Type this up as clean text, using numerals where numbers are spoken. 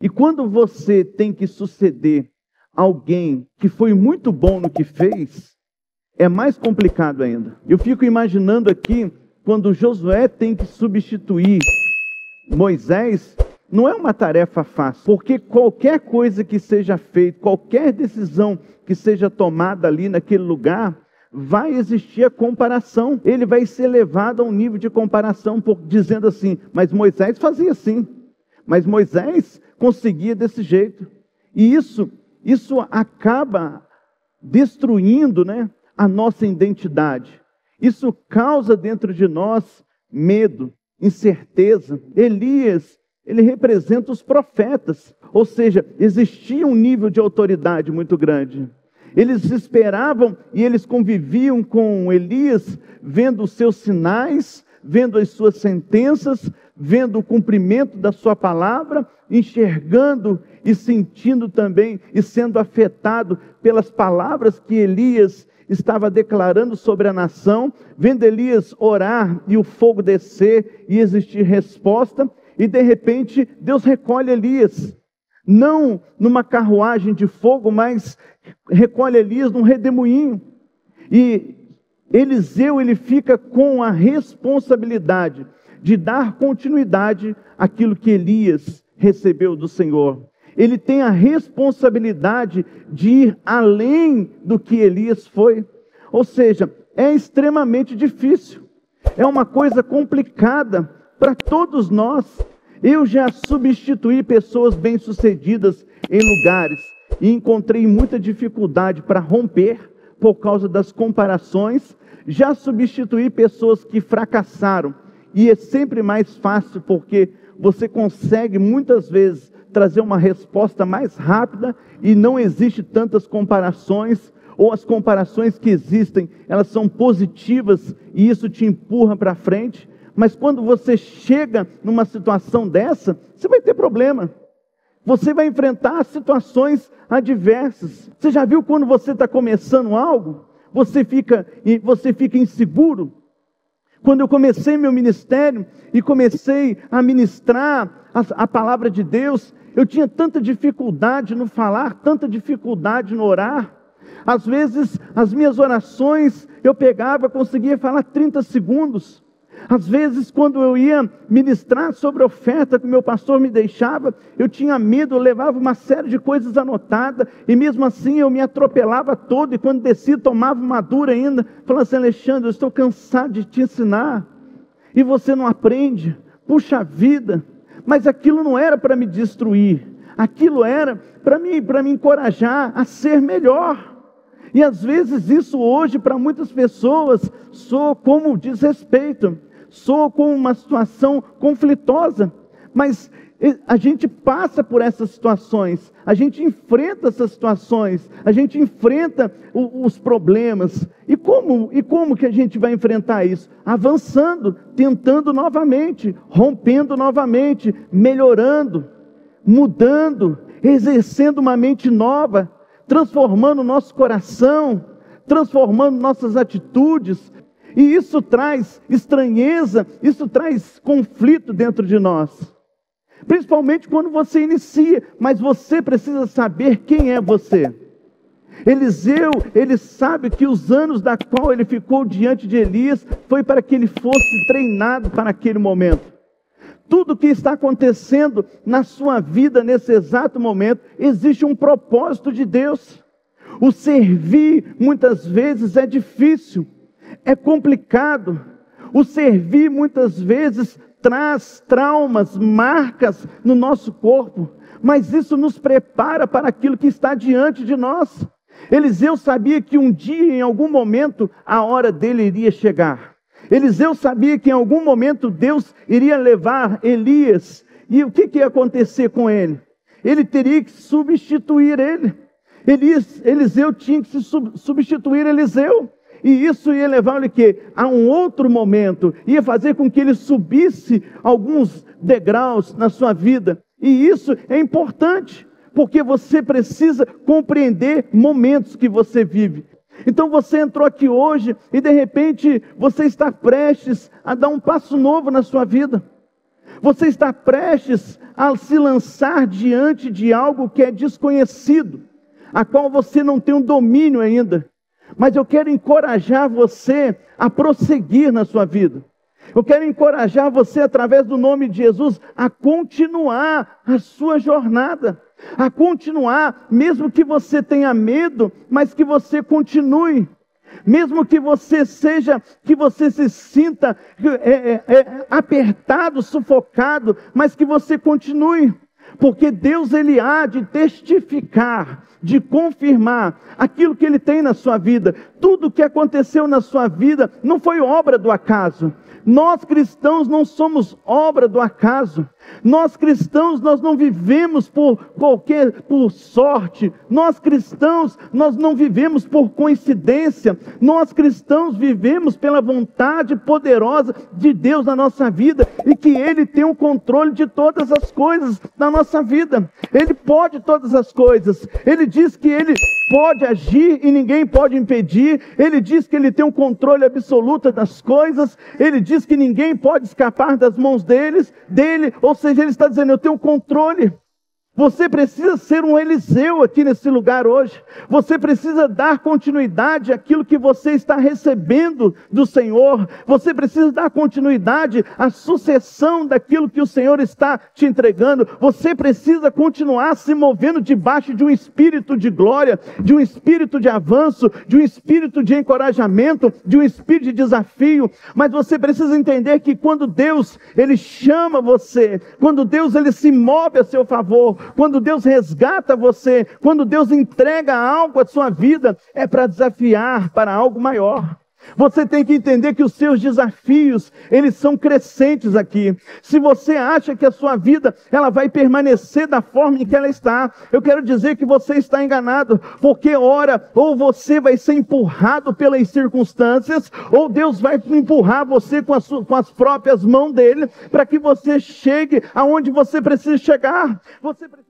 E quando você tem que suceder alguém que foi muito bom no que fez, é mais complicado ainda. Eu fico imaginando aqui, quando Josué tem que substituir Moisés, não é uma tarefa fácil, porque qualquer coisa que seja feita, qualquer decisão que seja tomada ali naquele lugar, vai existir a comparação. Ele vai ser levado a um nível de comparação, dizendo assim, mas Moisés fazia assim, mas Moisés conseguia desse jeito. E isso acaba destruindo, né, a nossa identidade. Isso causa dentro de nós medo, incerteza. Elias, ele representa os profetas, ou seja, existia um nível de autoridade muito grande. Eles esperavam e eles conviviam com Elias, vendo os seus sinais, vendo as suas sentenças, vendo o cumprimento da sua palavra, enxergando e sentindo também e sendo afetado pelas palavras que Elias estava declarando sobre a nação, vendo Elias orar e o fogo descer e existir resposta, e de repente Deus recolhe Elias, não numa carruagem de fogo, mas recolhe Elias num redemoinho. E Eliseu, ele fica com a responsabilidade de dar continuidade àquilo que Elias recebeu do Senhor. Ele tem a responsabilidade de ir além do que Elias foi. Ou seja, é extremamente difícil. É uma coisa complicada para todos nós. Eu já substituí pessoas bem-sucedidas em lugares e encontrei muita dificuldade para romper por causa das comparações. Já substituí pessoas que fracassaram e é sempre mais fácil porque você consegue muitas vezes trazer uma resposta mais rápida e não existe tantas comparações, ou as comparações que existem, elas são positivas e isso te empurra para frente. Mas quando você chega numa situação dessa, você vai ter problema. Você vai enfrentar situações adversas. Você já viu quando você está começando algo? Você fica inseguro. Quando eu comecei meu ministério e comecei a ministrar a palavra de Deus, eu tinha tanta dificuldade no falar, tanta dificuldade no orar. Às vezes, as minhas orações, eu conseguia falar 30 segundos. Às vezes, quando eu ia ministrar sobre a oferta que o meu pastor me deixava, eu tinha medo, eu levava uma série de coisas anotadas, e mesmo assim eu me atropelava todo, e quando descia, tomava uma dura ainda, falando assim: Alexandre, eu estou cansado de te ensinar, e você não aprende, puxa vida. Mas aquilo não era para me destruir, aquilo era para me encorajar a ser melhor. E às vezes isso hoje para muitas pessoas soa como desrespeito, soa como uma situação conflitosa, mas a gente passa por essas situações, a gente enfrenta essas situações, a gente enfrenta os problemas. E como que a gente vai enfrentar isso? Avançando, tentando novamente, rompendo novamente, melhorando, mudando, exercendo uma mente nova, transformando o nosso coração, transformando nossas atitudes. E isso traz estranheza, isso traz conflito dentro de nós. Principalmente quando você inicia, mas você precisa saber quem é você. Eliseu, ele sabe que os anos da qual ele ficou diante de Elias foi para que ele fosse treinado para aquele momento. Tudo que está acontecendo na sua vida nesse exato momento, existe um propósito de Deus. O servir muitas vezes é difícil, é complicado. O servir muitas vezes traz traumas, marcas no nosso corpo, mas isso nos prepara para aquilo que está diante de nós. Eliseu sabia que um dia, em algum momento, a hora dele iria chegar. Eliseu sabia que em algum momento Deus iria levar Elias. E o que ia acontecer com ele? Ele teria que substituir ele. Eliseu tinha que substituir Eliseu. E isso ia levar ele a um outro momento. Ia fazer com que ele subisse alguns degraus na sua vida. E isso é importante, porque você precisa compreender momentos que você vive. Então você entrou aqui hoje e de repente você está prestes a dar um passo novo na sua vida. Você está prestes a se lançar diante de algo que é desconhecido, a qual você não tem um domínio ainda. Mas eu quero encorajar você a prosseguir na sua vida. Eu quero encorajar você, através do nome de Jesus, a continuar a sua jornada. A continuar, mesmo que você tenha medo, mas que você continue. Mesmo que você se sinta apertado, sufocado, mas que você continue. Porque Deus, Ele há de testificar, de confirmar aquilo que Ele tem na sua vida. Tudo o que aconteceu na sua vida não foi obra do acaso. Nós cristãos não somos obra do acaso. Nós cristãos, nós não vivemos por sorte. Nós cristãos, nós não vivemos por coincidência. Nós cristãos vivemos pela vontade poderosa de Deus na nossa vida, e que Ele tem o controle de todas as coisas na nossa vida. Ele pode todas as coisas. Ele diz que Ele pode agir e ninguém pode impedir. Ele diz que Ele tem o controle absoluto das coisas. Ele diz que ninguém pode escapar das mãos dele. Ou seja, Ele está dizendo: eu tenho controle. Você precisa ser um Eliseu aqui nesse lugar hoje. Você precisa dar continuidade àquilo que você está recebendo do Senhor. Você precisa dar continuidade à sucessão daquilo que o Senhor está te entregando. Você precisa continuar se movendo debaixo de um espírito de glória, de um espírito de avanço, de um espírito de encorajamento, de um espírito de desafio. Mas você precisa entender que quando Deus, Ele chama você, quando Deus, Ele se move a seu favor, quando Deus resgata você, quando Deus entrega algo à sua vida, é para desafiar para algo maior. Você tem que entender que os seus desafios, eles são crescentes aqui. Se você acha que a sua vida, ela vai permanecer da forma em que ela está, eu quero dizer que você está enganado, porque ora, ou você vai ser empurrado pelas circunstâncias, ou Deus vai empurrar você com as próprias mãos dele, para que você chegue aonde você precisa chegar. Você precisa